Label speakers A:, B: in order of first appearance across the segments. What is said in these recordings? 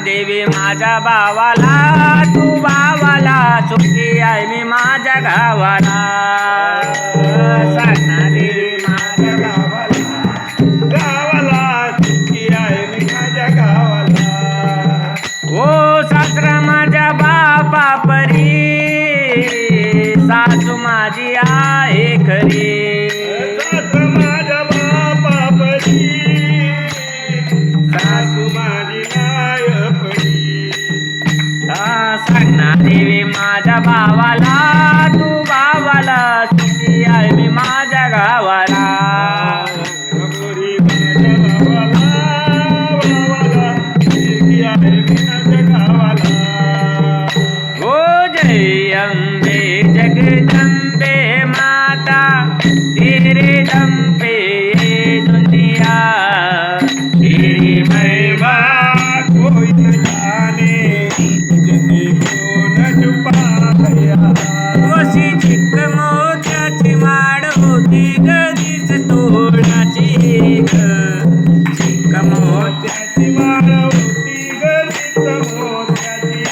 A: देवी माझ्या भावाला, तू भावाला सुखी आहे मी माझ्या गावाला. साधना देवी माझ्या गावाला,
B: गावाला सुखी आहे मी माझ्या गावाला.
A: ओ सासरा माझ्या बापा परी, सासू माझी आहे खरी.
B: सासू माझ्या बापा परी, सासू माझी नाय परी.
A: सांगना देवी माझ्या भावाला, तू भावाला सुखी आहे मी माझ्या गावाला.
B: गोरी माझ्या भावाला, भावाला सुखी आहे मी माझ्या गावाला.
A: ओ जय अंबे जगदंबे माता, तेरे दम पे ये दुनिया, तेरी महिमा
B: कोई न जाने, तुझे क्यों न छुपा गया.
A: ओशी चिक मोत्याची माड होती गदीच तोडाची ग. चिक
B: मोत्याची माळ होती गरीब मोत्याची.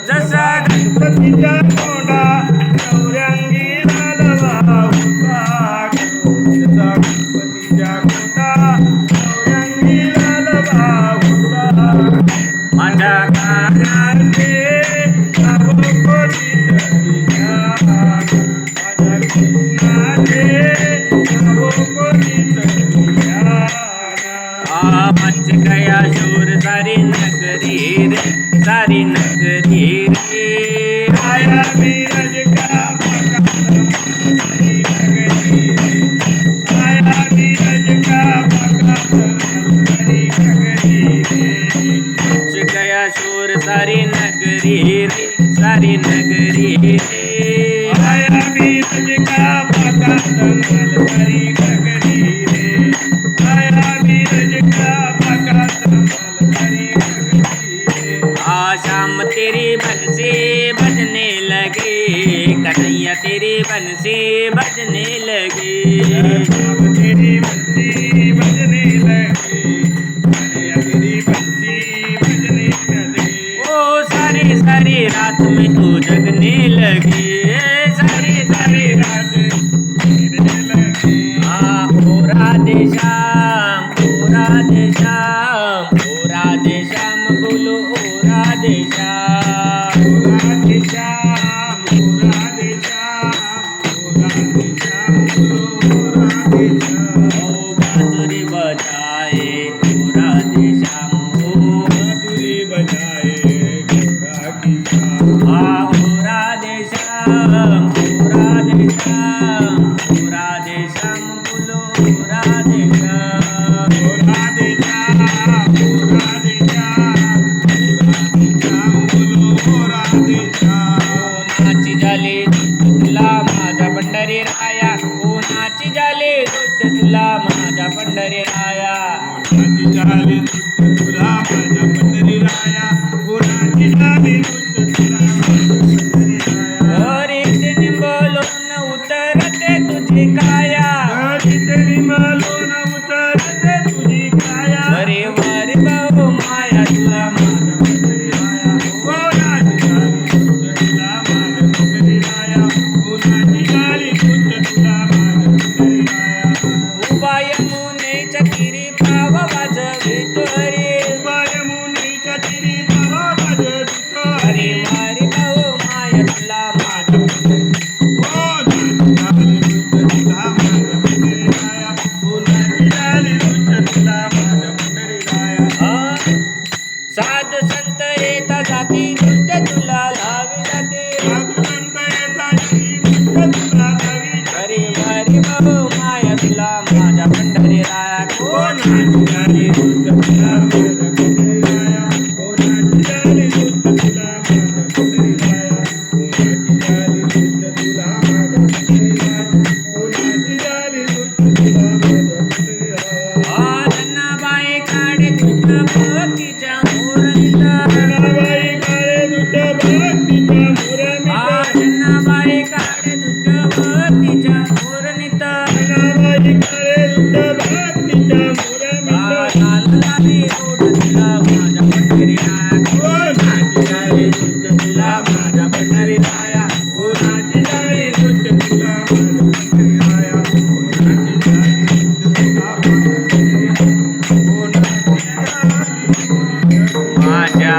A: जसा
B: गणपतीच्या तोंडा नवऱ्यांगी लालवा होता. जसा गणपतीच्या तोंडा नवऱ्यांगी लालवा होता.
A: माझ्या
B: कानाचे नावकोरी तळीया, माझ्या कृष्णाचे नावकोरी तळीया.
A: मच गया शूर सारी नगरी रे, सारी नगरी रे.
B: आया मीरज का मकान हरी नगरी रे. आया मीरज का मकान हरी नगरी रे.
A: मच गया शूर सारी नगरी रे, सारी नगरी रे.
B: आया मीरज का मकान हरी नगरी रे. आया मीरज का मकान हरी नगरी रे.
A: शाम तेरी बंसी बजने लगी, कन्हैया तेरी बंसी बजने लगी.
B: शाम तेरी बंसी बजने लगी, कन्हैया तेरी बंसी बजने लगी.
A: ओ सारी सारी रात में तू जगने लगी, सारी सारी रात
B: जगने लगी.
A: ओ राधे श्याम, ओ राधे श्याम, ओ राधे श्याम बोलो ओ राधे श्याम.
B: राधे श्याम, राधे श्याम, राधे श्याम, राधे श्याम.
A: ओ बांसुरी बजाए ओ राधे श्याम, ओ
B: बांसुरी बजाए गंगा की शाम.
A: ओ राधे श्याम, ओ राधे श्याम, ओ राधे श्याम बोलो ओ राधे श्याम.
B: राधे श्याम, राधे श्याम, राधे श्याम बोलो राधे श्याम.
A: नाची झाले तुला माझा पंढरी राया, ओ नाची झाले तुला माझा पंढरी राया.
B: नाची झाली तुला माझ्या पंढरी राया, कोणाची झाली तुला माझ्या पंढरी राया.
A: हरी बोलून उतरते तुझी काया,
B: हरितरी मालून उतरते तुझी काया.
A: अरे वारे भाऊ माया तुला माझा
B: पंढरी राया, कोणाची झाली तुला माझ्या पंढरी राया. कोणाची झाली तुला माझ्या पंढरी राया.
A: उभा यमुनेच्या तीरी भाव वाजवितो रे,
B: उभा यमुनेच्या तीरी भावा वाजवितो रे. राया कोणाची झाली तुझ तुला मान पंढरी राया कोणाची झाली तुझ तुला मान पंढरी कोणाची झाली
A: माझ्या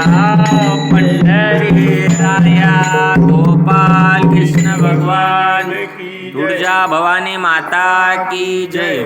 A: पंढरी राया गोपाल कृष्ण भगवान
B: की
A: तुळजा भवानी माता की जय.